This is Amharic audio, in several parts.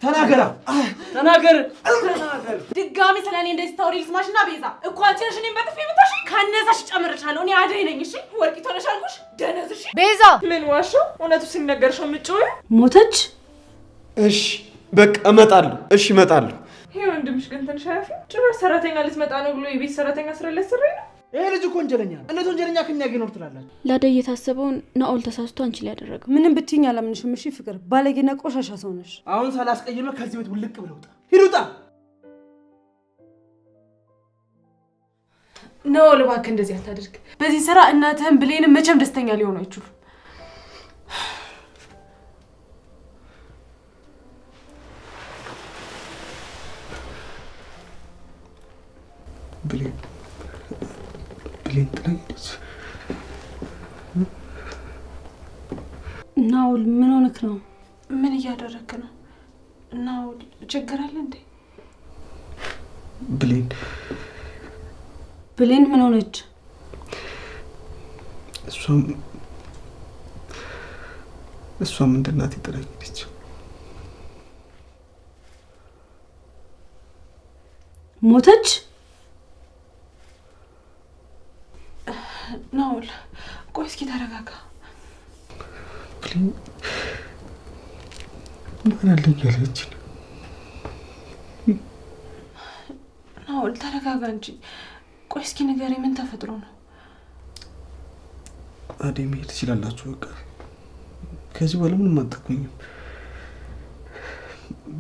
ተናገር ድጋሚ ስለኔ እንደዚህ ታውሪ ልስማሽና ቤዛ እኮ አንቺ ነሽ እኔን በጥፊ የምታሽ ካነሳሽ ጨምርሻለሁ እኔ አደይ ነኝ እሺ ወርቂት ሆነሽ አልኩሽ ደነዝ እሺ ቤዛ ምን ዋሽው እውነቱ ሲነገርሽ ምጮይ ሞተች እሺ በቃ እመጣለሁ እሺ እመጣለሁ ይሄ ወንድምሽ ግን ትንሽ አያፊ ጭራሽ ሰራተኛ ልትመጣ ነው ብሎ የቤት ሰራተኛ ስራ ሊያሰራኝ ነው ይሄ ልጅ እኮ ወንጀለኛ ነው እንዴት ወንጀለኛ ከኛ ጋር ይኖር ትላላችሁ ላደይ የታሰበውን ናኦል ተሳስቶ አንቺ ላይ ያደረገው ምንም ብትይኝ አላምንሽም እሺ ፍቅር ባለጌና ቆሻሻ ሰው ነሽ አሁን ሳላስቀይመ ከዚህ ቤት ውልቅ ብለው ውጣ ሂድ ውጣ ነው ለባክ እንደዚህ አታድርግ በዚህ ስራ እናትህም ብሌንም መቼም ደስተኛ ሊሆኑ አይችሉም ብሌን ትለኝስ ናኦል ምን ሆነክ ነው ምን እያደረክ ነው ናኦል ችግር አለ እንዴ ብሌን ምን ሆነች እሷም እንደናት ይጠራኝልኝ ሞተች ናኦል ቆይ እስኪ ተረጋጋ ብሌን ምን አለኝ ያለች ናኦል ተረጋጋ እንጂ ቆይ እስኪ ንገረኝ ምን ተፈጥሮ ነው አደይ መሄድ ትችላላችሁ በቃ ከዚህ በኋላ ምንም አትቆኝም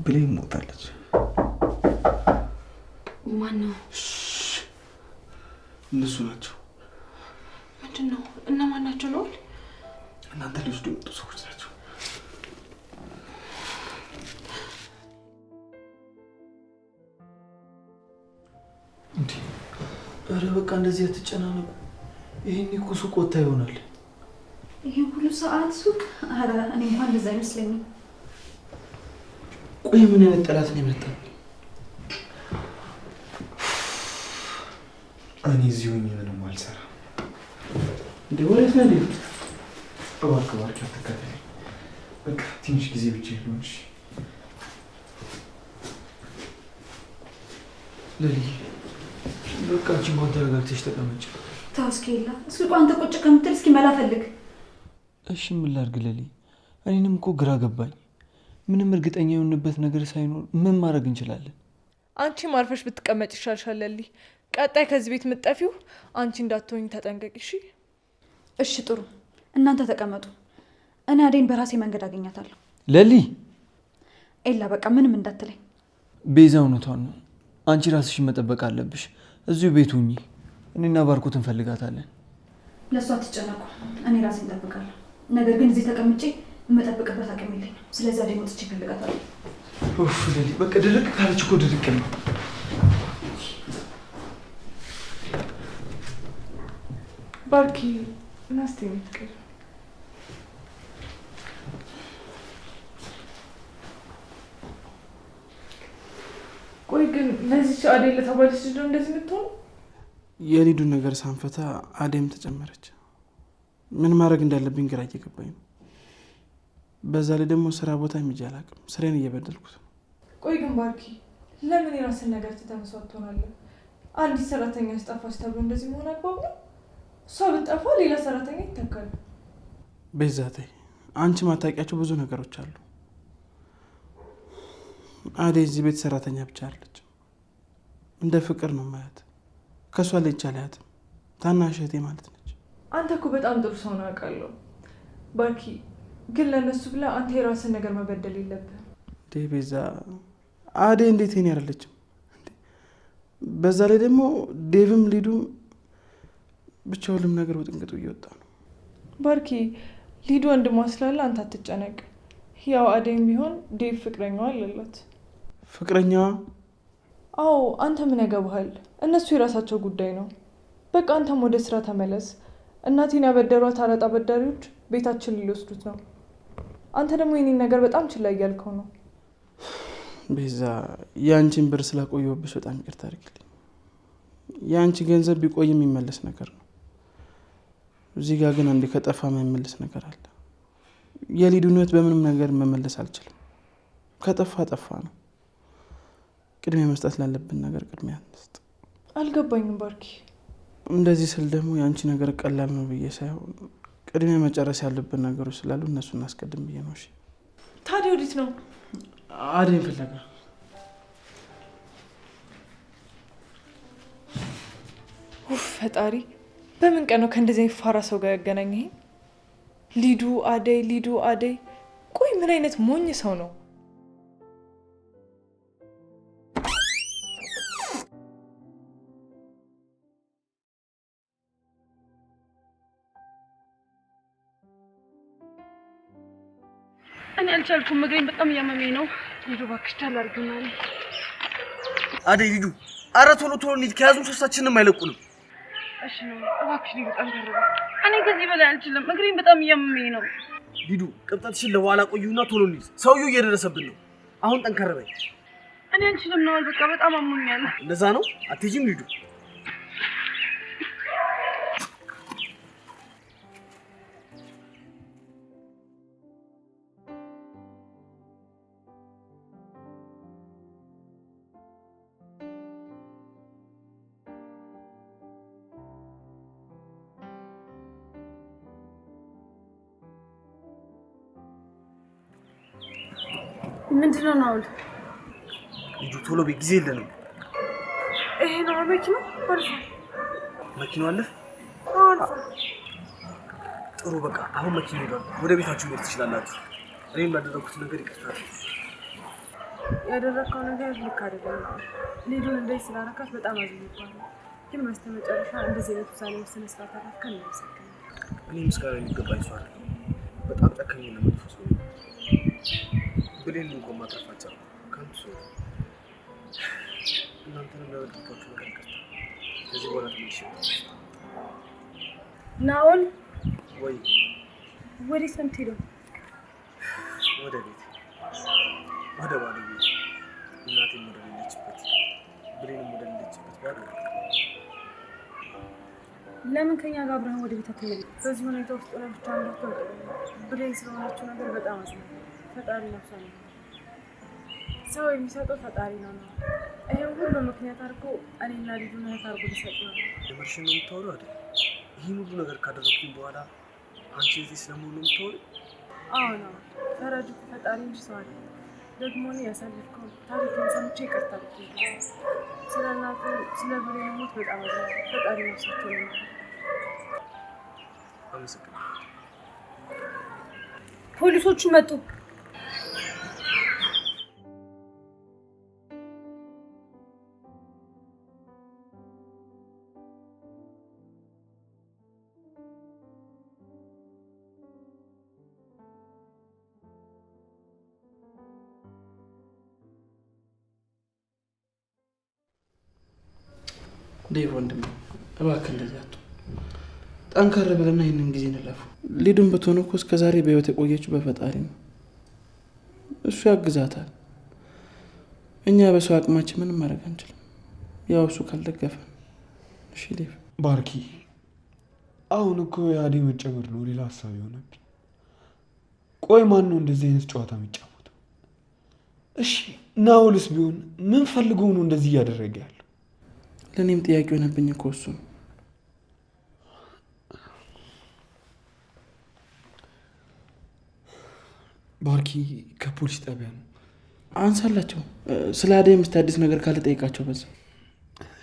ብሌን ሞታለች ማነው እነሱ ናቸው ምንድነው እነማን ናቸው ናኦል እናንተ ሊወስዱ የመጡ ሰዎች ናቸው እንዴ ኧረ በቃ እንደዚህ አትጨናነቁ ይሄን እኮ ሱቅ ወጣ ይሆናል ይሄ ሁሉ ሰዓት ሱቅ ኧረ እኔ እንኳን እንደዛ አይመስለኝም ቆይ ምን አይነት ጠላት ነው የመጣው እኔ እዚሁ ምንም አልሰራም እንዴ ወሬት ነው እንዴ እባክህ አትከታተለኝ በቃ ትንሽ ጊዜ ብቻ ይሆንሽ ለሊ በቃ ጂማን ተረጋግተሽ ተቀመጭ ታስኬላ እስኪ አንተ ቁጭ ከምትል እስኪ መላ ፈልግ እሺ ምን ላድርግ ለሊ እኔንም እኮ ግራ ገባኝ ምንም እርግጠኛ የሆንበት ነገር ሳይኖር ምን ማድረግ እንችላለን አንቺ ማርፈሽ ብትቀመጭ ይሻልሻል ለሊ ቀጣይ ከዚህ ቤት ምትጠፊው አንቺ እንዳትሆኝ ተጠንቀቂ እሺ እሺ ጥሩ እናንተ ተቀመጡ እኔ አደይን በራሴ መንገድ አገኛታለሁ ለሊ ኤላ በቃ ምንም እንዳትለኝ ቤዛ እውነቷን ነው አንቺ ራስሽን መጠበቅ አለብሽ እዚሁ ቤት ሁኚ እኔና ባርኮት እንፈልጋታለን ለሷ አትጨነቁ እኔ ራሴን እጠብቃለሁ ነገር ግን እዚህ ተቀምጬ የምጠብቅበት አቅም የለኝም ስለዚህ አደይ ወጥቼ እፈልጋታለሁ ኡፍ ለሊ በቃ ድርቅ ካለች እኮ ድርቅ ነው ባርኪ ናስቲ ምትቀር ቆይ ግን ለዚህ አደይ ለተባለች ልጅ እንደዚህ ምትሆን የሊዱን ነገር ሳንፈታ አደይም ተጨመረች ምን ማድረግ እንዳለብኝ ግራ እየገባኝ ነው በዛ ላይ ደግሞ ስራ ቦታ የሚጃላቅም ስራዬን እየበደልኩት ነው ቆይ ግን ባርኪ ለምን የራስን ነገር ተተመስዋት ትሆናለህ አንዲት ሰራተኛ ስጠፋች ተብሎ እንደዚህ መሆን አግባብ ነው እሷ ብትጠፋ ሌላ ሰራተኛ ይተካል ቤዛቴ አንቺ ማታውቂያቸው ብዙ ነገሮች አሉ አደይ እዚህ ቤት ሰራተኛ ብቻ አይደለች እንደ ፍቅር ነው ማለት ከሷ ላይ ይቻላል ታናሽ እህቴ ማለት ነች አንተ እኮ በጣም ጥሩ ሰው ነው አውቃለሁ ባርኪ ግን ለነሱ ብላ አንተ የራስን ነገር መበደል የለብህም እንዴ ቤዛ አደይ እንዴት እኔ አይደለችም በዛ ላይ ደግሞ ዴቭም ሊዱም ብቻ ሁሉም ነገር ወጥንቅጡ እየወጣ ነው ባርኪ ሊዱ ወንድሟ ስላለ አንተ አትጨነቅ ያው አደይም ቢሆን ዴቭ ፍቅረኛዋ አለላት ፍቅረኛዋ አዎ አንተ ምን ያገባሃል እነሱ የራሳቸው ጉዳይ ነው በቃ አንተም ወደ ስራ ተመለስ እናቴን ያበደሯት አራጣ በዳሪዎች ቤታችን ሊወስዱት ነው አንተ ደግሞ የኔን ነገር በጣም ችላ እያልከው ነው ቤዛ ያንቺን ብር ስላቆየሁብሽ በጣም ይቅርታ አድርጊልኝ ያንቺ ገንዘብ ቢቆይ የሚመለስ ነገር ነው እዚህ ጋር ግን አንዴ ከጠፋ የማይመለስ ነገር አለ የሊዱን ህይወት በምንም ነገር መመለስ አልችልም ከጠፋ ጠፋ ነው። ቅድሚያ መስጠት ላለብን ነገር ቅድሚያ እንስጥ። አልገባኝም ባርኪ። እንደዚህ ስል ደግሞ የአንቺ ነገር ቀላል ነው ብዬ ሳይሆን ቅድሚያ መጨረስ ያለብን ነገሮች ስላሉ እነሱ እናስቀድም ብዬ ነው። እሺ ታዲያ ወዴት ነው? አደይን ፍለጋ። ፈጣሪ፣ በምን ቀን ነው ከእንደዚህ ፋራ ሰው ጋር ያገናኘኝ? ሊዱ አደይ፣ ሊዱ አደይ። ቆይ ምን አይነት ሞኝ ሰው ነው? እኔ አልቻልኩም። እግሬን በጣም እያመመኝ ነው። ሊዱ እባክሽ ታላርግና አደይ ሊዱ፣ ኧረ ቶሎ ቶሎ እንሂድ። ከያዙን ሶስታችንም አይለቁንም። እሺ ነው እባክሽ ሊዱ፣ ጠንከር በይ። እኔ ከዚህ በላይ አልችልም። እግሬን በጣም እያመመኝ ነው። ሊዱ፣ ቅብጠትሽን ለኋላ ቆዩና ቶሎ እንሂድ። ሰውዬው እየደረሰብን ነው። አሁን ጠንከር በይ። እኔ አልችልም ነው በቃ በጣም አሞኛል። እንደዛ ነው? አትሄጂም ሊዱ? ምንድነው ናውል? ሊዱ ቶሎ በይ፣ ጊዜ የለንም። ይሄ ነው መኪናው? አልፎ መኪናው አለፈ? አልፎ። ጥሩ በቃ አሁን መኪና ሄዷል። ወደ ቤታችሁ መሄድ ትችላላችሁ። እኔም ላደረኩት ነገር ይቅርታ። ያደረከው ነገር ልክ አይደለም። ሊዱን እንደዚህ ስላረካት በጣም አዝኜባለሁ። ግን በስተመጨረሻ እንደዚህ አይነት ውሳኔ ወስነ ስላተረፍከን ነው መሰከነ። እኔ ምስጋና የሚገባኝ ሰው አይደለም። በጣም ጨካኝ እና መጥፎ ሰው ነው። ብሌን እንኳን ማትረፋቸው ከንቱ ሰው ነው። እናንተንም ያወድባችሁ ነገር ይቅርታ። ከዚህ በኋላ ትንሽ ናኦል ወይ ወዴት ነው የምትሄደው? ወደ ቤት፣ ወደ ባዶ ቤት። እናቴም ወደ ሌለችበት፣ ብሌንም ወደ ሌለችበት ባዶ ቤት። ለምን ከኛ ጋር አብረን ወደ ቤት አትሄድም? በዚህ ሁኔታ ውስጥ ሆነ ብቻ እንደው ብሌን ስለሆነችው ነገር በጣም አዝናለሁ። ፈጣሪ ነፍሷን ነው። ሰው የሚሰጠው ፈጣሪ ነው። ይሄ ሁሉ ምክንያት አድርጎ እኔና ልጁን እህት አድርጎ ሊሰጥ ነው። የምርሽን ነው የምታወሪው አይደል? ይህን ሁሉ ነገር ካደረኩኝ በኋላ አንቺ እዚህ ስለመሆኑ ነው የምታወሪው? አዎ ነው። ፈራጁ ፈጣሪ እንጂ ሰው አይደለም። ደግሞ እኔ ያሳለፍከው ታሪክን ሰምቼ ይቅርታ ብትይኝ። ስለ እናቱ ስለ ብሌን ሞት በጣም አዝናለሁ። ፈጣሪ ነፍሳቸው ነው። አመሰግናለሁ። ፖሊሶቹ መጡ። ዴቭ ወንድሜ እባክህ እንደዚህ አትሁን። ጠንከር ብለና ይህንን ጊዜ እንለፉ። ሊዱን ብትሆን እኮ እስከ ዛሬ በህይወት የቆየችው በፈጣሪ ነው። እሱ ያግዛታል። እኛ በሰው አቅማችን ምንም ማድረግ አንችልም። ያው እሱ ካልደገፈን። እሺ ዴቭ። ባርኪ፣ አሁን እኮ የአደይ መጨመር ነው ሌላ ሀሳብ የሆነብኝ። ቆይ ማን ነው እንደዚህ አይነት ጨዋታ የሚጫወተው? እሺ ናኦልስ ቢሆን ምን ፈልገው ነው እንደዚህ እያደረገ ያለው? ለእኔም ጥያቄ ሆነብኝ እኮ እሱ ነው። ባርኪ ከፖሊስ ጣቢያ ነው። አንሳላቸው። ስለ አደይ የምታድስ ነገር ካለ ጠይቃቸው። በዛ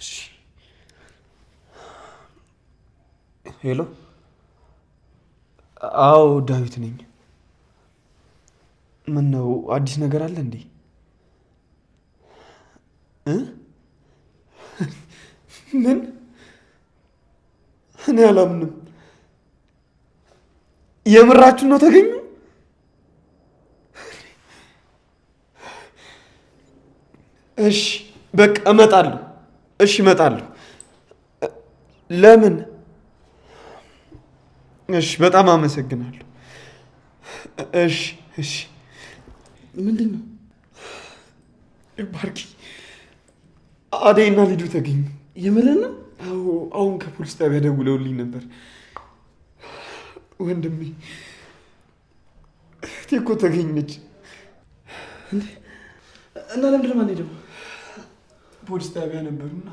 እሺ። ሄሎ። አዎ ዳዊት ነኝ። ምን ነው አዲስ ነገር አለ እንዴ? ምን? እኔ አላምንም። የምራችሁ ነው ተገኙ? እሺ በቃ እመጣለሁ። እሺ እመጣለሁ። ለምን? እሺ በጣም አመሰግናለሁ። እሺ እሺ። ምንድን ነው ባርኪ? አደይና ሊዱ ተገኙ። የምልህ ነው? አሁን ከፖሊስ ጣቢያ ደውለውልኝ ነበር። ወንድሜ እህቴ እኮ ተገኘች። እና ለምንድን ነው የማንሄደው? ፖሊስ ጣቢያ ነበሩና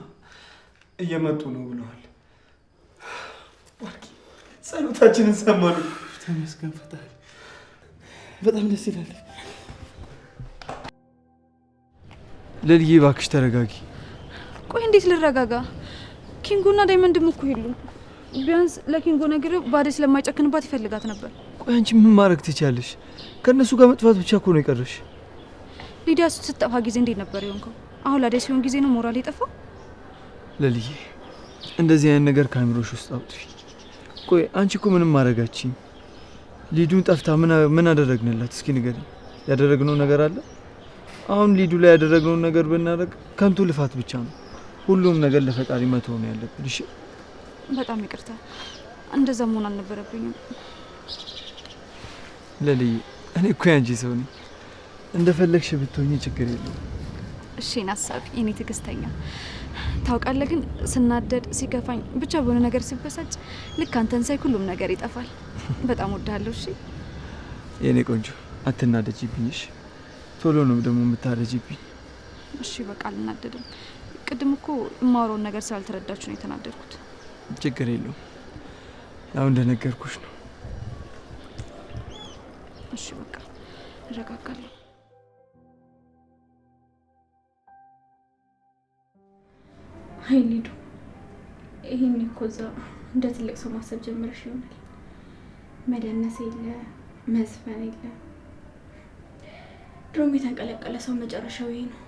እየመጡ ነው ብለዋል። ባርኪ ጸሎታችንን ሰማሉ። ተመስገን ፈጣሪ። በጣም ደስ ይላል። ለልዬ እባክሽ ተረጋጊ። ቆይ እንዴት ልረጋጋ? ኪንጎና ዳይመንድም እኮ የሉም። ቢያንስ ለኪንጎ ነግሬው ባዴ ስለማይጨክንባት ይፈልጋት ነበር። ቆይ አንቺ ምን ማድረግ ትችያለሽ? ከእነሱ ጋር መጥፋት ብቻ እኮ ነው የቀረሽ። ሊዲያ ስትጠፋ ጊዜ እንዴት ነበር የሆንከው? አሁን ላዴ ሲሆን ጊዜ ነው ሞራል የጠፋው? ለልዬ እንደዚህ አይነት ነገር ካሜሮሽ ውስጥ አውጥፊ። ቆይ አንቺ እኮ ምንም ማድረጋችኝ። ሊዱን ጠፍታ ምን አደረግንላት? እስኪ ንገሪኝ። ያደረግነው ነገር አለ? አሁን ሊዱ ላይ ያደረግነውን ነገር ብናደርግ ከንቱ ልፋት ብቻ ነው። ሁሉም ነገር ለፈጣሪ መተው ነው ያለብን። እሺ በጣም ይቅርታ፣ እንደዛ መሆን አልነበረብኝም። ለልዬ እኔ እኮ ያንቺ ሰው ነኝ። እንደፈለግሽ ብትሆኚ ችግር የለውም። እሺ ናሳቢ የኔ ትዕግስተኛ። ታውቃለህ ግን ስናደድ ሲከፋኝ ብቻ በሆነ ነገር ሲበሳጭ ልክ አንተን ሳይ ሁሉም ነገር ይጠፋል። በጣም ወዳለሁ። እሺ የኔ ቆንጆ አትናደጂብኝ። እሺ ቶሎ ነው ደግሞ የምታረጂብኝ። እሺ በቃ አልናደድም። ቅድም እኮ የማወራውን ነገር ስላልተረዳችሁ ነው የተናደድኩት። ችግር የለውም። ያው እንደነገርኩሽ ነው። እሺ በቃ እረጋጋለሁ። አይ ሊዱ፣ ይሄን እኮ እዛ እንደ ትልቅ ሰው ማሰብ ጀምረሽ ይሆናል። መደነስ የለ መዝፈን የለ። ድሮም የተንቀለቀለ ሰው መጨረሻው ይሄ ነው።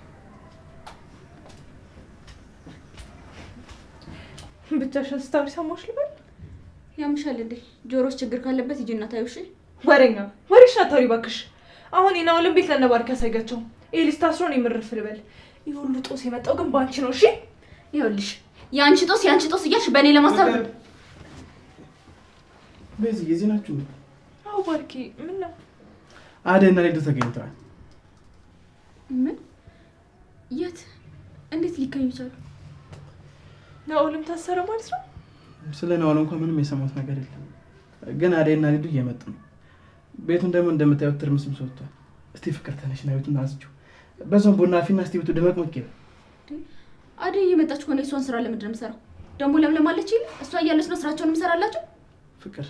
ብቻሽን ስታወሪ ሰማሁሽ ልበል? ያምሻል እንዴ? ጆሮስ ችግር ካለበት ሂጂና ታዩ። እሺ ወሬኛ ወሬሽ አታውሪ እባክሽ። አሁን የናውልን ቤት ለነባርክ ያሳያቸው። ኤሊስ ታስሮን የምርፍ ልበል። ይህ ሁሉ ጦስ የመጣው ግን ባንቺ ነው። እሺ ይኸውልሽ፣ የአንቺ ጦስ እያልሽ በእኔ ለማሳብ በዚህ የዚህ ናችሁ? አዎ ባርኪ፣ ምን ነው? አደይና ሊዱ ተገኝተዋል። ምን? የት? እንዴት ሊገኙ ቻሉ? ናውልም ታሰረ ማለት ነው? ስለ ናውል እንኳን ምንም የሰማሁት ነገር የለም። ግን አደይና ሊዱ እየመጡ ነው። ቤቱን ደግሞ እንደምታዩት ትርምስምስ ወጥቷል። እስቲ ፍቅር ተነሽና ቤቱን አዝጁ። በዛም ቡና አፊና እስቲ ቤቱ ደመቅ ሞቅ ይበል። አደይ እየመጣች ሆነ እሷን ስራ ለምንድን ነው የምሰራው? ደግሞ ለምለም አለች ይል እሷ እያለች ነው ስራቸውን የምሰራላቸው። ፍቅር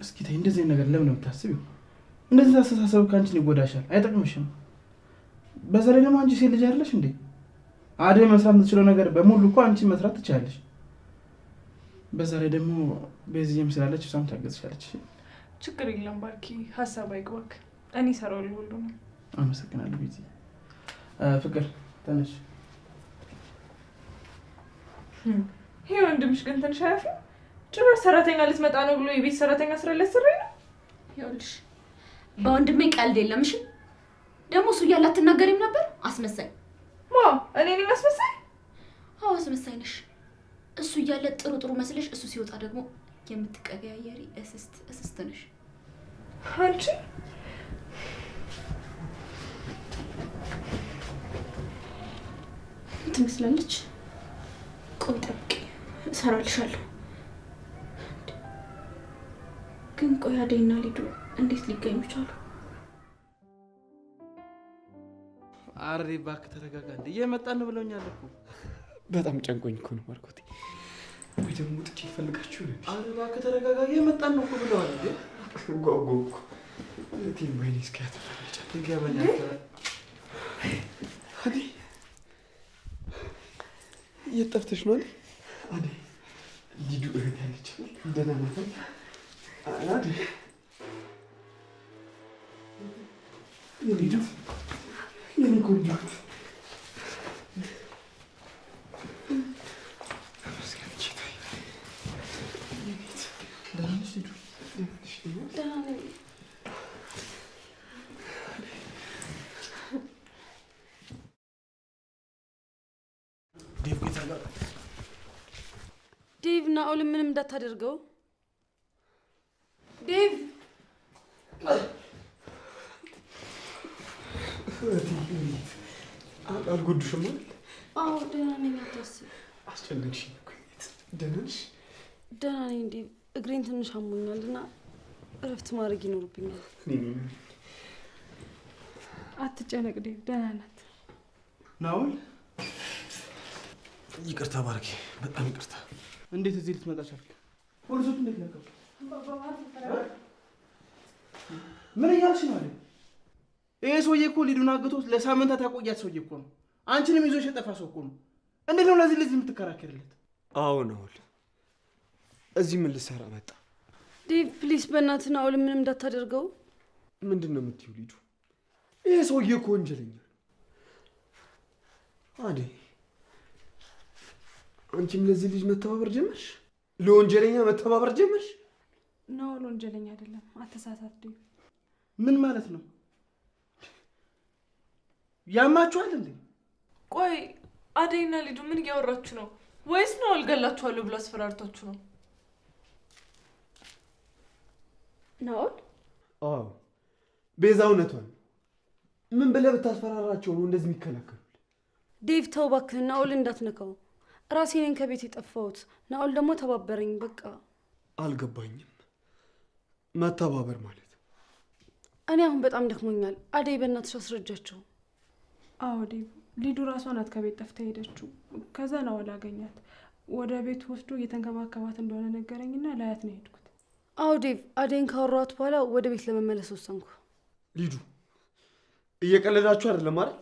እስኪ ተይ፣ እንደዚህ ነገር ለምን ነው የምታስቢው? እንደዚህ አስተሳሰብ ካንቺን ይጎዳሻል፣ አይጠቅምሽም። በዛ ላይ ደግሞ አንቺ ሴት ልጅ አይደለሽ እንዴ? አደይ መስራት የምትችለው ነገር በሙሉ እኮ አንቺ መስራት ትችላለሽ። በዛ ላይ ደግሞ በዚህም ስላለች እሷም ታገዝሻለች። ችግር የለም ባርኪ፣ ሀሳብ አይግባክ። እኔ እሰራዋለሁ ሁሉንም። አመሰግናለሁ ቤቲ። ፍቅር ተነሽ። ይሄ ወንድምሽ ግን ትንሽ አያፍም? ጭራሽ ሰራተኛ ልትመጣ ነው ብሎ የቤት ሰራተኛ ስራ ሊያሰራኝ ነው። ይኸውልሽ በወንድሜ ቀልድ የለም። እሺ ደግሞ እሱ እያለ አትናገሪም ነበር? አስመሳይ። ማ እኔ ነኝ አስመሳይ? አዎ አስመሳይ ነሽ። እሱ እያለ ጥሩ መስለሽ እሱ ሲወጣ ደግሞ የምትቀያየሪ እስስት ነሽ አንቺ። ትመስላለች። ቆይ ጠብቂ፣ እሰራልሻለሁ። ግን ቆይ አደይና ሊዱ እንዴት ሊገኙ ቻሉ? አሬ እባክህ ተረጋጋ። እንደ እየመጣን ነው ብለውኛል እኮ። በጣም ጨንቆኝ እኮ ነው ማርኮቴ። ወይ ደግሞ ጥቂት ይፈልጋችሁ ነው። አሬ እባክህ ተረጋጋ። እየመጣን ነው እኮ ብለዋል። እንዴ ጓጓ እኮ እቴን ወይኔ እስኪያተፈረጨ ይገባኛል። አደይ የት ጠፍተሽ ነው? አደይ ሊዱ እህት ያለች ደህና ናት? አደይ ሊዱ የኔ ቆንጆ ዴቭ ናኦል ምንም እንዳታደርገው። ዴቭ አልጎዱሽም አይደል? አዎ ደህና ነኝ፣ አታስብ። አስጨነቅሽኝ እኮ። ደህና ነሽ? ደህና ነኝ ዴቭ። እግሬን ትንሽ አሞኛል እና እረፍት ማድረግ ይኖርብኛል። አትጨነቅ ዴቭ፣ ደህና ናት። ናውል ይቅርታ ባርኬ፣ በጣም ይቅርታ። እንዴት እዚህ ልትመጣ ቻልክ? ፖሊሶቹ እንዴት ነገሩ? ምን እያልሽ ነው አይደል? ይሄ ሰውዬ እኮ ሊዱን አግቶት ለሳምንታት ያቆያት ሰውዬ እኮ ነው። አንቺንም ይዞሽ የጠፋ ሰው እኮ ነው። እንዴት ነው ለዚህ ልጅ የምትከራከርለት? አዎ ናውል፣ እዚህ ምን ልሰራ መጣ? ዴቭ ፕሊስ፣ በእናትህ ናውል ምንም እንዳታደርገው። ምንድን ነው የምትይው ሊዱ? ይሄ ሰውዬ እኮ ወንጀለኛ ነው። አደይ፣ አንቺም ለዚህ ልጅ መተባበር ጀመርሽ? ለወንጀለኛ መተባበር ጀመርሽ? ናውል ወንጀለኛ አይደለም፣ አተሳሳት ዴቭ። ምን ማለት ነው? ያማችኋል እንዴ? ቆይ አደይና ሊዱ ምን እያወራችሁ ነው? ወይስ ናውል ገላችኋለሁ ብሎ አስፈራርታችሁ ነው? ናውል? አዎ ቤዛ እውነቷን። ምን ብለህ ብታስፈራራቸው ነው እንደዚህ የሚከላከሉት? ዴቭ ተው እባክህ፣ ናውል እንዳትነካው። ራሴ ነኝ ከቤት የጠፋሁት። ናውል ደግሞ ተባበረኝ። በቃ አልገባኝም። መተባበር ማለት? እኔ አሁን በጣም ደክሞኛል። አደይ በእናትሽ አስረጃቸው። አዎ ዴቭ፣ ሊዱ ራሷ ናት ከቤት ጠፍታ ሄደችው። ከዛ ናውል አገኛት። ወደ ቤት ወስዶ እየተንከባከባት እንደሆነ ነገረኝና ላያት ነው ሄድኩት። አዎ ዴቭ፣ አደይን ካወራኋት በኋላ ወደ ቤት ለመመለስ ወሰንኩ። ሊዱ እየቀለዳችሁ አይደለም አይደል?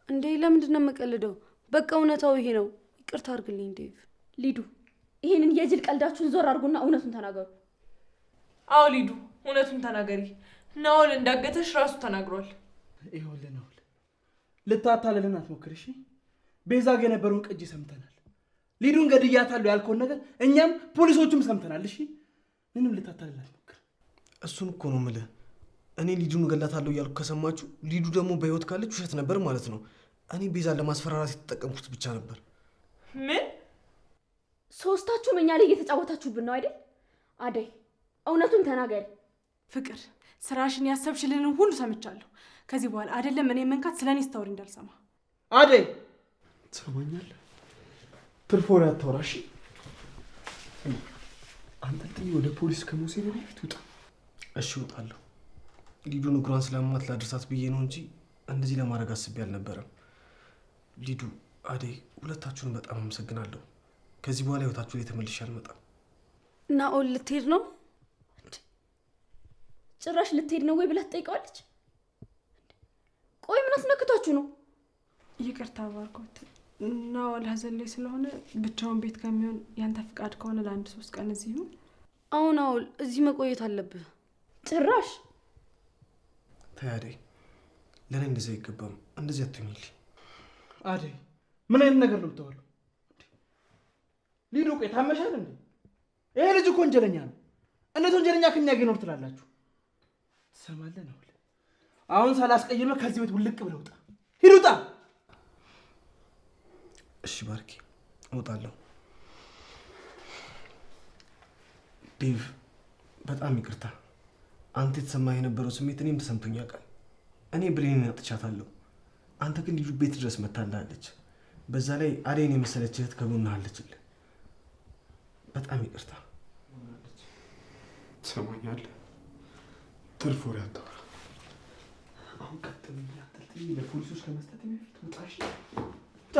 እንዴ ለምንድን ነው የምቀልደው? በቃ እውነታው ይሄ ነው። ይቅርታ አድርግልኝ ዴቭ። ሊዱ ይሄንን የጅል ቀልዳችሁን ዞር አድርጉና እውነቱን ተናገሩ። አዎ ሊዱ እውነቱን ተናገሪ። ናውል እንዳገተሽ ራሱ ተናግሯል። ይኸውልህ ናውል፣ ልታታልልን አትሞክር እሺ? ቤዛ ጋር የነበረውን ቅጂ ሰምተናል። ሊዱን ገድያታለሁ ያልከውን ነገር እኛም ፖሊሶቹም ሰምተናል። እሺ ምንም ልታታልልን አትሞክር። እሱን እኮ ነው የምልህ። እኔ ሊዱን እገላታለሁ እያልኩ ከሰማችሁ ሊዱ ደግሞ በህይወት ካለች ውሸት ነበር ማለት ነው። እኔ ቤዛን ለማስፈራራት የተጠቀምኩት ብቻ ነበር። ምን? ሶስታችሁም እኛ ላይ እየተጫወታችሁብን ነው አይደል? አደይ እውነቱን ተናገሪ። ፍቅር ስራሽን ያሰብሽልንን ሁሉ ሰምቻለሁ። ከዚህ በኋላ አይደለም እኔ መንካት ስለኔ ስታወሪ እንዳልሰማ። አደይ ትሰማኛለህ? ትርፍ ወሬ አታውራ እሺ? አንጠልጥዬ ወደ ፖሊስ ከመውሰድ በፊት ውጣ። እሺ እወጣለሁ። ሊዱን እግሯን ስለማት ላድርሳት ብዬ ነው እንጂ እንደዚህ ለማድረግ አስቤ አልነበረም። ሊዱ፣ አደይ፣ ሁለታችሁን በጣም አመሰግናለሁ። ከዚህ በኋላ ህይወታችሁ ላይ ተመልሼ አልመጣም። ናኦል ልትሄድ ነው? ጭራሽ ልትሄድ ነው ወይ ብላ ትጠይቀዋለች። ቆይ ምን አስነክቷችሁ ነው? ይቅርታ ባርኮት፣ ናኦል ሀዘን ላይ ስለሆነ ብቻውን ቤት ከሚሆን ያንተ ፍቃድ ከሆነ ለአንድ 3 ቀን እዚህ ይሁን። አዎ ናኦል፣ እዚህ መቆየት አለብህ። ጭራሽ ተይ አደይ፣ ለእኔ እንደዚህ አይገባም። እንደዚህ አትሁኝልኝ። አደይ ምን አይነት ነገር ነው የምታወራው? ሊዱ ቆይ ታመሻል እንዴ? ይሄ ልጅ እኮ ወንጀለኛ ነው። እንዴት ወንጀለኛ ከኛ ጋር ይኖር ትላላችሁ? ትሰማለህ ናኦል? አሁን ሳላስቀይምህ ከዚህ ቤት ውልቅ ብለህ ውጣ። ሂድ ውጣ። እሺ ባርኪ፣ እወጣለሁ። ዴቭ በጣም ይቅርታ። አንተ የተሰማህ የነበረው ስሜት እኔም ተሰምቶኝ ያውቃል። እኔ ብሬንን አጥቻታለሁ። አንተ ግን ልጁ ቤት ድረስ መታላለች። በዛ ላይ አደይን የመሰለች እህት ከጎንህ አለችልህ። በጣም ይቅርታ። ትሰማኛለህ? ትርፍ ወሬ አታውራ። አሁን ቀጥል ያንጠልጥዬ ለፖሊሶች ከመስጠት በፊት ውጣ እሺ? ውጣ።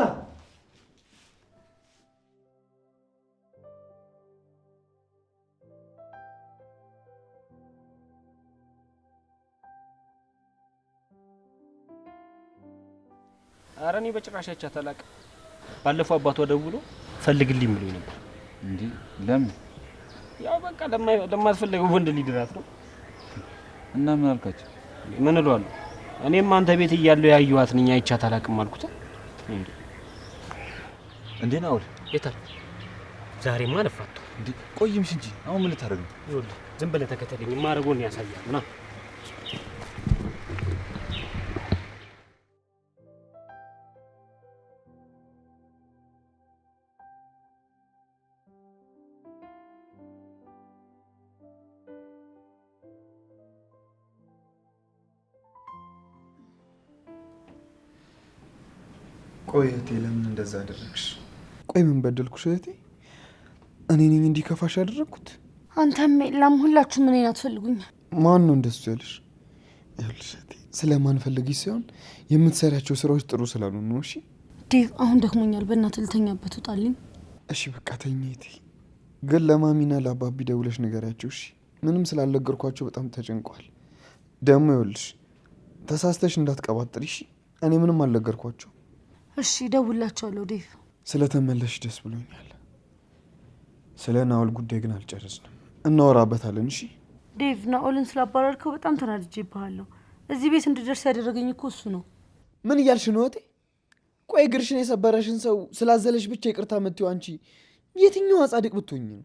ኧረ እኔ በጭራሽ አይቻት አላውቅም። ባለፈው አባቷ ደውሎ ፈልግልኝ ብሎኝ ነበር። እንዴ ለምን? ያው በቃ ለማትፈልገው ወንድ ሊድራት ነው። እና ምን አልካቸው? ምን እለዋለሁ? እኔም አንተ ቤት እያለሁ ያየኋት ነኝ፣ አይቻት አላውቅም አልኩት። እንዴ ናኦል የታል? ዛሬማ አልፋታው። እንዴ ቆይምሽ እንጂ አሁን ምን ልታደርግ ነው? ይኸውልህ ዝም ብለህ ተከተለኝ፣ የማደርገውን ያሳያል ና። ቆይ እህቴ ለምን እንደዛ አደረግሽ? ቆይ ምን በደልኩሽ እህቴ? እኔ ነኝ እንዲከፋሽ ያደረግኩት? አንተም የለም፣ ሁላችሁም እኔን አትፈልጉኝ። ማን ነው እንደሱ ያለሽ? ይኸውልሽ እህቴ ስለማንፈልግሽ ሳይሆን የምትሰሪያቸው ስራዎች ጥሩ ስላሉ ነው። እሺ ዴቭ፣ አሁን ደክሞኛል። በእናትህ ልተኛበት ውጣልኝ። እሺ በቃ ተኝ እህቴ። ግን ለማሚና ለአባቢ ደውለሽ ንገሪያቸው እሺ። ምንም ስላልነገርኳቸው በጣም ተጨንቋል። ደግሞ ይኸውልሽ ተሳስተሽ እንዳትቀባጥሪ እሺ። እኔ ምንም አልነገርኳቸው። እሺ እደውልላቸዋለሁ ዴቭ። ስለተመለሽ ደስ ብሎኛል። ስለ ናኦል ጉዳይ ግን አልጨረስንም፣ እናወራበታለን እሺ። ዴቭ፣ ናኦልን ስላባረርከው በጣም ተናድጄብሃለሁ። እዚህ ቤት እንድደርስ ያደረገኝ እኮ እሱ ነው። ምን እያልሽ ነው እህቴ? ቆይ እግርሽን የሰበረሽን ሰው ስላዘለሽ ብቻ ይቅርታ የምትይው አንቺ የትኛዋ ጻድቅ ብትሆኝ ነው?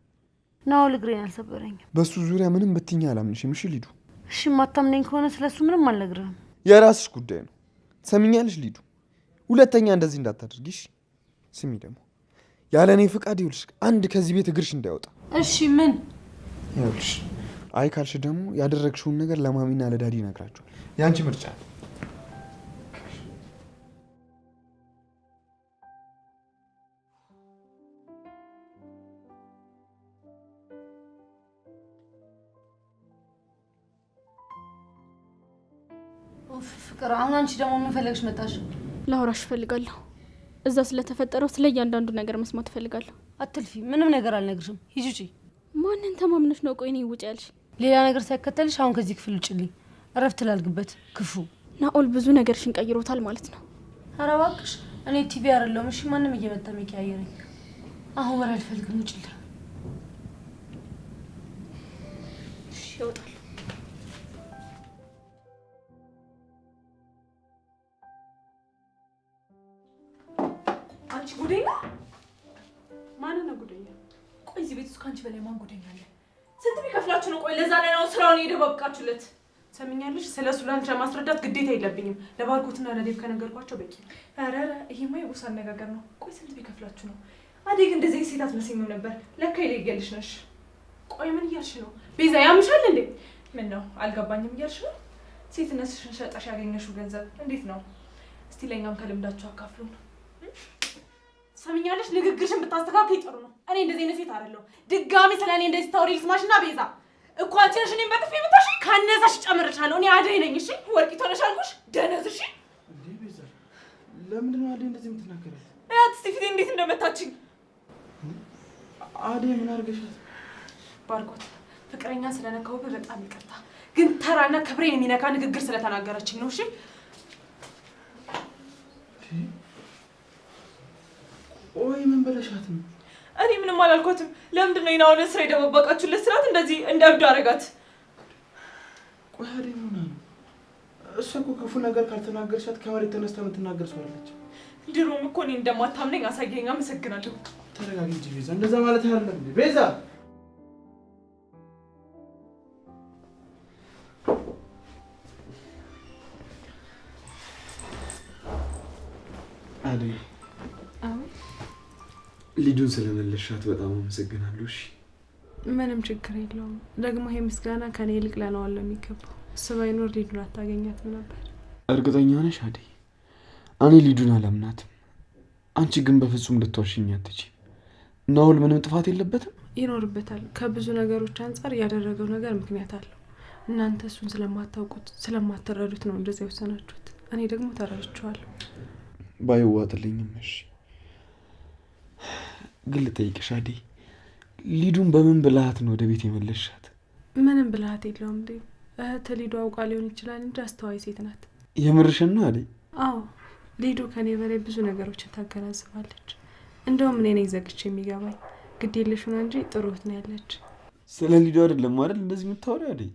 ናኦል እግሬን አልሰበረኝም። በሱ ዙሪያ ምንም ብትኛ አላምንሽም። እሺ ሊዱ። እሺ ማታምነኝ ከሆነ ስለሱ ምንም አልነግርህም። የራስሽ ጉዳይ ነው። ትሰሚኛለሽ ሊዱ? ሁለተኛ እንደዚህ እንዳታደርጊሽ። ስሚ ደግሞ ያለ እኔ ፍቃድ ይኸውልሽ አንድ ከዚህ ቤት እግርሽ እንዳይወጣ። እሺ ምን? ይኸውልሽ አይ ካልሽ ደግሞ ያደረግሽውን ነገር ለማሚና ለዳዲ ይነግራቸዋል። የአንቺ ምርጫ። ፍቅር፣ አሁን አንቺ ደግሞ ምን ፈለግሽ መጣሽ? ላውራሽ እፈልጋለሁ። እዛ ስለተፈጠረው ስለ እያንዳንዱ ነገር መስማት እፈልጋለሁ። አትልፊ። ምንም ነገር አልነግርሽም። ሂጂ ውጪ። ማንን ተማምነሽ ነው? ቆይ እኔ ውጪ ያልሽ? ሌላ ነገር ሳይከተልሽ አሁን ከዚህ ክፍል ውጭልኝ። እረፍት ላልግበት። ክፉ ናኦል ብዙ ነገርሽን ቀይሮታል ማለት ነው። ኧረ እባክሽ፣ እኔ ቲቪ አይደለሁም እሺ። ማንም እየመጣ የሚቀያየረኝ። አሁን ወሬ አልፈልግም። ውጭልኝ። እሺ ይወጣል። አንቺ ጉደኛ! ማንን ነው ጉደኛ? ቆይ እዚህ ቤት ውስጥ ከአንቺ በላይ ማን ጉደኛ አለ? ስንት ቢከፍላችሁ ነው? ቆይ ለዛ ላይ ነው ስራውን የደባብቃችሁለት። ሰምኛለሽ። ስለ እሱ ላንቺ ለማስረዳት ግዴታ የለብኝም። ለባርኮትና ለዴቭ ከነገርኳቸው በቂ። ኧረ ይሄማ የቦሳ አነጋገር ነው። ቆይ ስንት ቢከፍላችሁ ነው? አዴ ግን እንደዚህ ሴት አትመስይም ነበር። ለካ ይለየልሽ ነሽ። ቆይ ምን እያልሽ ነው? ቤዛ ያምሻል እንዴ? ምን ነው አልገባኝም እያልሽ ነው? ሴትነትሽን ሸጠሽ ያገኘሽው ገንዘብ እንዴት ነው? እስቲ ለኛም ከልምዳችሁ አካፍሉን። ሰምኛለሽ። ንግግርሽን ብታስተካክይ ጥሩ ነው። እኔ እንደዚህ አይነት ሴት አይደለሁ። ድጋሚ ስለ እኔ እንደዚህ ታውሪ ልስማሽና ቤዛ እኮ አንቺ ነሽ እኔን በጥፊ የምታሽ። ካነሳሽ ጨምርሻለሁ። እኔ አደይ ነኝ። እሺ ወርቂት ሆነሽ አልኩሽ። ደነዝ። እሺ እንዴ ቤዛ፣ ለምንድን ነው አደይ እንደዚህ የምትናገሪያት? እያት እስቲ ፊቴ እንዴት እንደመታችኝ። አደይ ምን አድርገሻት? ባርኮት፣ ፍቅረኛ ስለነካሁብህ በጣም ይቅርታ፣ ግን ተራና ክብሬን የሚነካ ንግግር ስለተናገረችኝ ነው። እሺ ቆይ ምን በለሻት ነው? እኔ ምንም አላልኳትም። ለምንድን ነው የናኦልን ስራ የደባበቃችሁለት? ስራት እንደዚህ እንደ እብድ አደረጋት። ቆይ አደይ ምን ሆና ነው? እሷ እኮ ክፉ ነገር ካልተናገርሻት ከመሬት ተነስታ የምትናገር ሰው አለች። ድሮም እኮ እኔ እንደማታምነኝ አሳየኝ። አመሰግናለሁ። ተረጋጊ እንጂ ቤዛ፣ እንደዛ ማለት አይደለም እንዴ ቤዛ። አደይ ሊዱን ስለመለሻት በጣም አመሰግናለሁ። እሺ ምንም ችግር የለውም። ደግሞ ይሄ ምስጋና ከኔ ይልቅ ለናኦል ነው የሚገባው። እሱ ባይኖር ሊዱን አታገኛትም ነበር። እርግጠኛ ነሽ አደይ? እኔ ሊዱን አላምናትም። አንቺ ግን በፍጹም ልትዋሽኝ አትችይም። ናኦል ምንም ጥፋት የለበትም። ይኖርበታል። ከብዙ ነገሮች አንጻር ያደረገው ነገር ምክንያት አለው። እናንተ እሱን ስለማታውቁት ስለማትረዱት ነው እንደዚያ የወሰናችሁት። እኔ ደግሞ ተረድቼዋለሁ። ባይዋጥልኝም እሺ። ግን ልጠይቅሽ አደይ፣ ሊዱን በምን ብልሃት ነው ወደ ቤት የመለሻት? ምንም ብልሃት የለውም እንዴ። እህት ሊዱ አውቃ ሊሆን ይችላል እንጂ አስተዋይ ሴት ናት። የምርሽን ነው አደይ? አዎ ሊዱ ከኔ በላይ ብዙ ነገሮችን ታገናዝባለች። እንደውም እኔ ነኝ ዘግቼ የሚገባኝ። ግድ የለሽ ሆና እንጂ ጥሩ እህት ነው ያለች። ስለ ሊዱ አይደለም አይደል እንደዚህ የምታወሪው አደይ?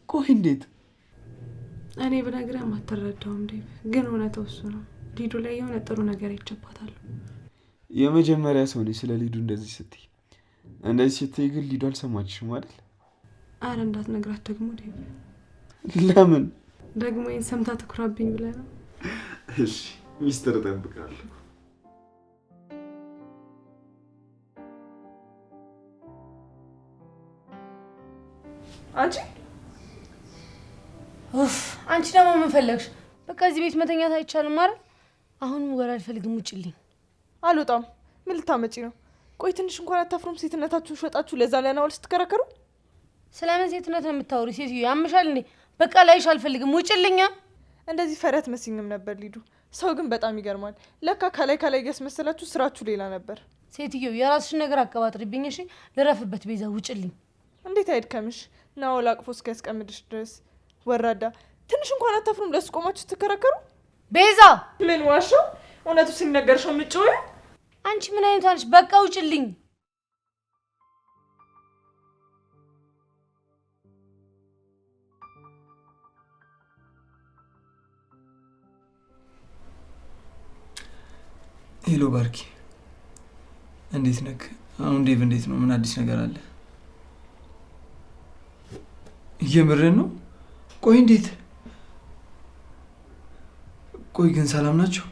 ቆይ እንዴት? እኔ ብነግርህም አትረዳውም እንዴ። ግን እውነታው እሱ ነው። ሊዱ ላይ የሆነ ጥሩ ነገር ይጨባታል። የመጀመሪያ ሰው ነኝ ስለ ሊዱ እንደዚህ ስትይ። እንደዚህ ስትይ ግን ሊዱ አልሰማችሽም አይደል? አረ እንዳትነግራት ደግሞ ዴቭ። ለምን ደግሞ ይህን ሰምታ ትኩራብኝ ብለህ ነው? እሺ ሚስጥር እጠብቃለሁ። አንቺ ደግሞ ምን ፈለግሽ? በቃ እዚህ ቤት መተኛት አይቻልም አይደል? አሁንም ወሬ አልፈልግም። ውጭልኝ። አልወጣም። ምን ልታመጪ ነው? ቆይ ትንሽ እንኳን አታፍሩም? ሴትነታችሁን ሸጣችሁ ለዛ ለናኦል ስትከራከሩ። ስለምን ሴትነት ነው የምታወሪ? ሴትዮ ያምሻል እንዴ? በቃ ላይሽ አልፈልግም። ውጭልኛ። እንደዚህ ፈረት መስኝም ነበር ሊዱ። ሰው ግን በጣም ይገርማል። ለካ ከላይ እያስመሰላችሁ ስራችሁ ሌላ ነበር። ሴትዮ የራስሽን ነገር አቀባጥሪብኝ እሺ። ልረፍበት ቤዛ ውጭልኝ። እንዴት አይድከምሽ? ናኦል አቅፎ እስኪያስቀምጥሽ ድረስ ወራዳ። ትንሽ እንኳን አታፍሩም? ለሱ ቆማችሁ ትከራከሩ። ቤዛ ምን ዋሻው? እውነቱ ሲነገርሽ ምጭው። አንቺ ምን አይነቷ ነሽ? በቃ ውጭልኝ። ሄሎ ባርኪ፣ እንዴት ነክ? አሁን ዴቭ እንዴት ነው? ምን አዲስ ነገር አለ? እየምርን ነው? ቆይ እንዴት? ቆይ ግን ሰላም ናቸው?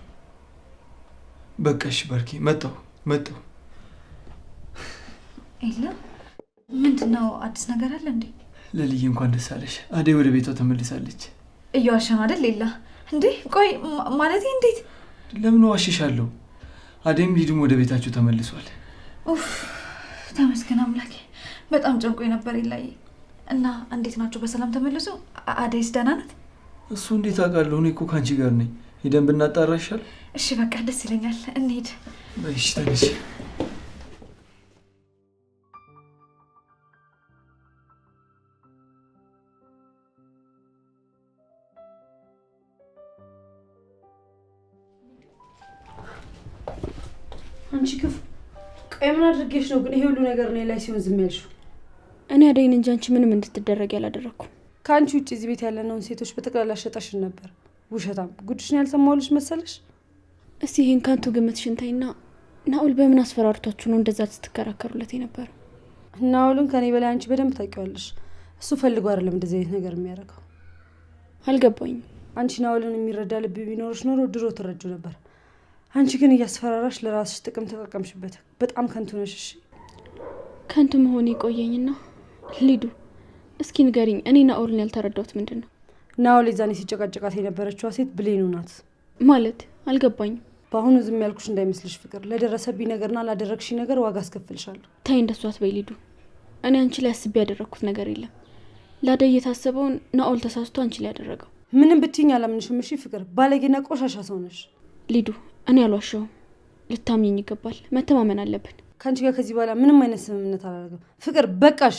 በቃ እሺ ባርኪ፣ መጣሁ። ኤላ ምንድነው? አዲስ ነገር አለ እንዴ? ለልዬ እንኳን ደስ አለሽ። አዴ ወደ ቤቷ ተመልሳለች። እየዋሸ ነው አይደል ሌላ? እንዴ ቆይ ማለት እንዴት? ለምን ዋሽሻለሁ? አዴም ሊዱም ወደ ቤታቸው ተመልሷል። ኡፍ ተመስገን አምላኬ። በጣም ጨንቆኝ ነበር ይላይ። እና እንዴት ናቸው? በሰላም ተመለሱ? አዴስ ደህና ናት? እሱ እንዴት አውቃለሁ? እኔ እኮ ካንቺ ጋር ነኝ። ሄደን ብናጣራ ይሻል? እሺ በቃ ደስ ይለኛል። እንሂድ። እሺ ተነሽ። አንቺ ክፉ። ቆይ ምን አድርጌሽ ነው ግን ይሄ ሁሉ ነገር እኔ ላይ ሲሆን ዝም ያልሽው? እኔ አደይን እንጂ አንቺ ምንም እንድትደረግ ያላደረኩም። ከአንቺ ውጭ እዚህ ቤት ያለነውን ሴቶች በጠቅላላ ሸጠሽን ነበር። ውሸታም። ጉድሽን ያልሰማሁልሽ መሰለሽ? እስቲ ይሄን ካንቱ ግምትሽን ተይና፣ ናኦል በምን አስፈራርቷችሁ ነው እንደዛ ስትከራከሩለት የነበረው? ናኦልን ከኔ በላይ አንቺ በደንብ ታውቂዋለሽ። እሱ ፈልጎ አይደለም እንደዚህ አይነት ነገር የሚያደርገው። አልገባኝም። አንቺ ናኦልን የሚረዳ ልብ ቢኖርሽ ኖሮ ድሮ ትረጁ ነበር። አንቺ ግን እያስፈራራሽ ለራስሽ ጥቅም ተጠቀምሽበት። በጣም ከንቱ ነሽ። እሺ ከንቱ መሆን ይቆየኝና ሊዱ እስኪ ንገሪኝ፣ እኔ ናኦልን ያልተረዳሁት ምንድን ነው? ናኦል የዛኔ ሲጨቃጨቃት የነበረችዋ ሴት ብሌኑ ናት። ማለት አልገባኝም። በአሁኑ ዝም ያልኩሽ እንዳይመስልሽ ፍቅር። ለደረሰብኝ ነገርና ላደረግሽኝ ነገር ዋጋ አስከፍልሻለሁ። ታይ እንደሱ አትበይ ሊዱ። እኔ አንቺ ላይ አስቤ ያደረግኩት ነገር የለም። ላደይ የታሰበውን ናኦል ተሳስቶ አንቺ ላይ ያደረገው። ምንም ብትይኝ አላምንሽም። እሺ ፍቅር፣ ባለጌና ቆሻሻ ሰው ነሽ። ሊዱ እኔ አልዋሸሁም። ልታምኚኝ ይገባል። መተማመን አለብን። ከአንቺ ጋር ከዚህ በኋላ ምንም አይነት ስምምነት አላደርግም። ፍቅር በቃሽ።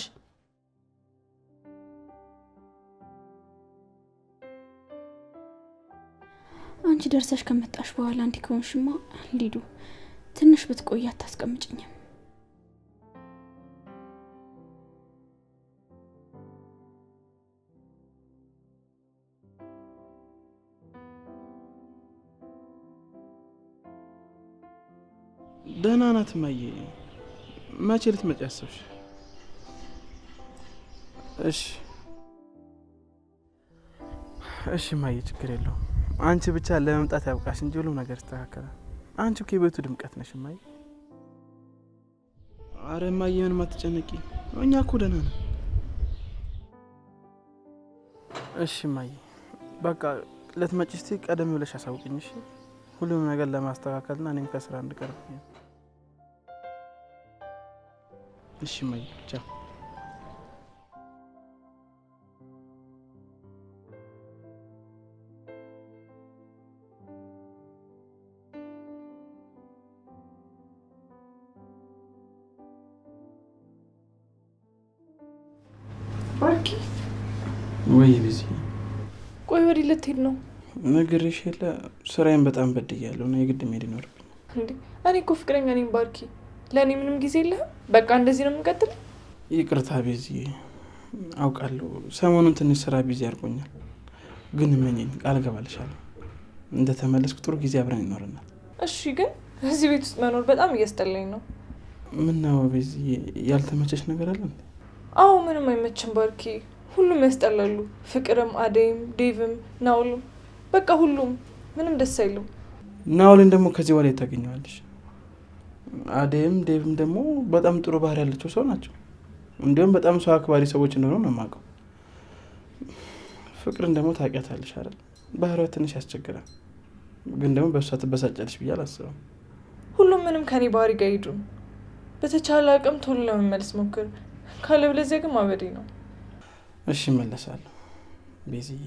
አንቺ ደርሰሽ ከመጣሽ በኋላ እንዲህ ከሆንሽማ ሊዱ ትንሽ ብትቆይ አታስቀምጭኝም? ደህና ናት እማዬ። መቼ ልትመጪ አሰብሽ? እሺ እማዬ፣ ችግር የለውም። አንቺ ብቻ ለመምጣት ያብቃሽ እንጂ ሁሉም ነገር ይስተካከላል። አንቺ እኮ የቤቱ ድምቀት ነሽ እማዬ። አረ እማዬ ምንም አትጨነቂ፣ እኛ እኮ ደህና ነን። እሺ እማዬ፣ በቃ ልትመጪ እስቲ ቀደም ብለሽ አሳውቅኝ እሺ? ሁሉም ነገር ለማስተካከልና እኔም ከስራ እንድቀርብ። እሺ እማዬ፣ ቻው። ባርኪ ወይ ቢዚ። ቆይ ወዲህ ልትሄድ ነው? ነግሬሽ የለ ስራዬን በጣም በድያለሁ እና የግድ መሄድ ይኖርብኝ። እንዴ እኔ እኮ ፍቅረኛ ነኝ ባርኪ። ለእኔ ምንም ጊዜ የለህም? በቃ እንደዚህ ነው የምንቀጥል? ይቅርታ ቢዚ፣ አውቃለሁ ሰሞኑን ትንሽ ስራ ቢዚ አድርጎኛል። ግን እመኚኝ፣ ቃል እገባልሻለሁ እንደተመለስኩ ጥሩ ጊዜ አብረን ይኖረናል። እሺ ግን እዚህ ቤት ውስጥ መኖር በጣም እያስጠላኝ ነው። ምነው ቢዚ፣ ያልተመቸሽ ነገር አለ? አዎ ምንም አይመችም ባርኪ። ሁሉም ያስጠላሉ። ፍቅርም፣ አደይም፣ ዴቭም፣ ናኦልም በቃ ሁሉም ምንም ደስ አይልም። ናኦልን ደግሞ ከዚህ በላይ ታገኘዋለሽ። አደይም ዴቭም ደግሞ በጣም ጥሩ ባህሪ ያላቸው ሰው ናቸው። እንዲሁም በጣም ሰው አክባሪ ሰዎች እንደሆኑ ነው የማውቀው። ፍቅርን ደግሞ ታውቂያታለሽ አይደል? ባህሪዋ ትንሽ ያስቸግራል። ግን ደግሞ በእሷ ትበሳጫለሽ ብዬ አላስብም። ሁሉም ምንም ከኔ ባህሪ ጋር ሄዱ። በተቻለ አቅም ቶሎ ለመመለስ ሞክር። ካለበለዚያ ግን ማበዴ ነው። እሺ እመለሳለሁ ቤዝዬ።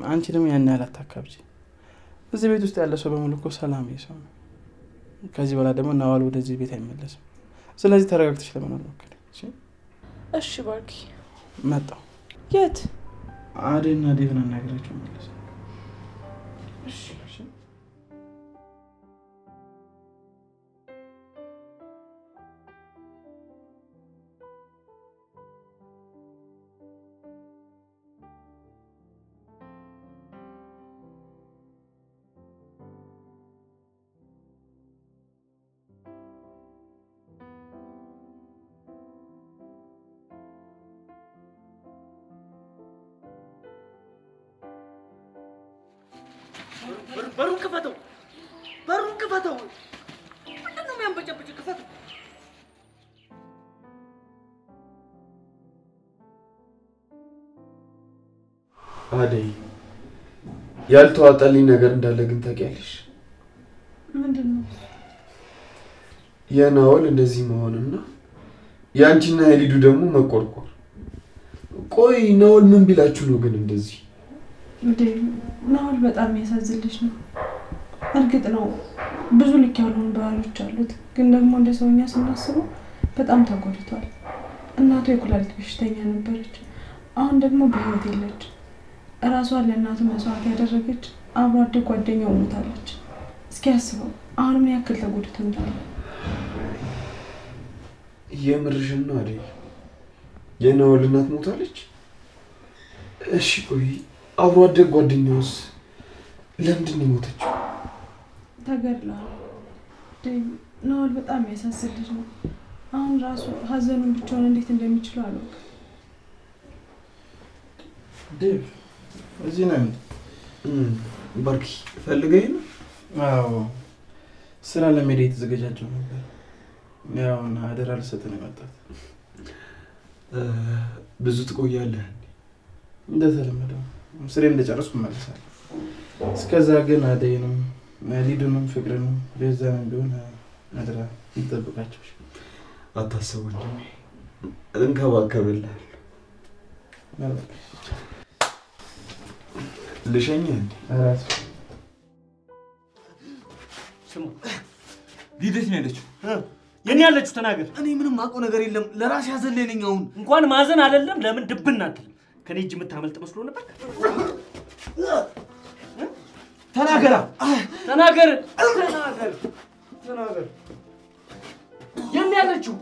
አንቺ ደግሞ ያን ያህል አታካብጂ። እዚህ ቤት ውስጥ ያለ ሰው በሙሉ እኮ ሰላማዊ ሰው ነው። ከዚህ በኋላ ደግሞ ናዋል ወደዚህ ቤት አይመለስም። ስለዚህ ተረጋግተሽ ለመኖር ሞክሪ። እሺ ባርኪ። መጣሁ። የት? አደይና ዴቭን አናግራቸው መለስ። እሺ በሩን ክፈተው! በሩን ክፈተው! ምንድን ነው የሚያንበጨብጭ? ክፈተው! አደይ ያልተዋጠልኝ ነገር እንዳለ ግን ታውቂያለሽ? ምንድን ነው? የናኦል እንደዚህ መሆንና የአንቺና የሊዱ ደግሞ መቆርቆር። ቆይ ናኦል ምን ቢላችሁ ነው ግን እንደዚህ? ናኦል በጣም ያሳዝን ልጅ ነው። እርግጥ ነው ብዙ ልክ ያልሆኑ ባህሎች አሉት፣ ግን ደግሞ እንደ ሰውኛ ስናስበው በጣም ተጎድቷል። እናቱ የኩላሊት በሽተኛ ነበረች፣ አሁን ደግሞ በህይወት የለች። እራሷን ለእናቱ መስዋዕት ያደረገች አብሮ አደግ ጓደኛው ሞታለች። እስኪ ያስበው አሁን ምን ያክል ተጎድቶ እንዳለ። የምርሽን ነው አደይ? የናኦል እናት ሞታለች? እሺ ቆይ አብሮ አደግ ጓደኛውስ ለምንድን ነው የሞተችው? ተገድላ። ናኦል በጣም ያሳዝን ልጅ ነው። አሁን ራሱ ሀዘኑን ብቻውን እንዴት እንደሚችለው አላውቅም። ዴቭ እዚህ ነው? ባርኪ ፈልገኝ ነው? አዎ ስራ ለመሄድ የተዘጋጃጀው ነበር። ያው አደራ ልሰጥህ ነው የመጣሁት። ብዙ ትቆያለህ? እንደተለመደው ስሬ እንደጨረስኩ እመለሳለሁ። እስከዛ ግን አደይንም ሊዱንም ፍቅርንም ቤዛንም ቢሆን አደራ እንጠብቃቸው። አታስቡ እንጂ እንከባከብልሃለሁ። ልሸኝህ እንዴ? ስሙ፣ ሊዱ የት ነው ያለችው? የኔ ያለችው ተናገር። እኔ ምንም አውቀው ነገር የለም። ለራሴ ያዘለኝ ነኝ። አሁን እንኳን ማዘን አይደለም ለምን ድብና አትልም? ከኔ እጅ የምታመልጥ መስሎ ነበር። ተናገራ፣ ተናገር፣ ተናገር። የኔ ያለችው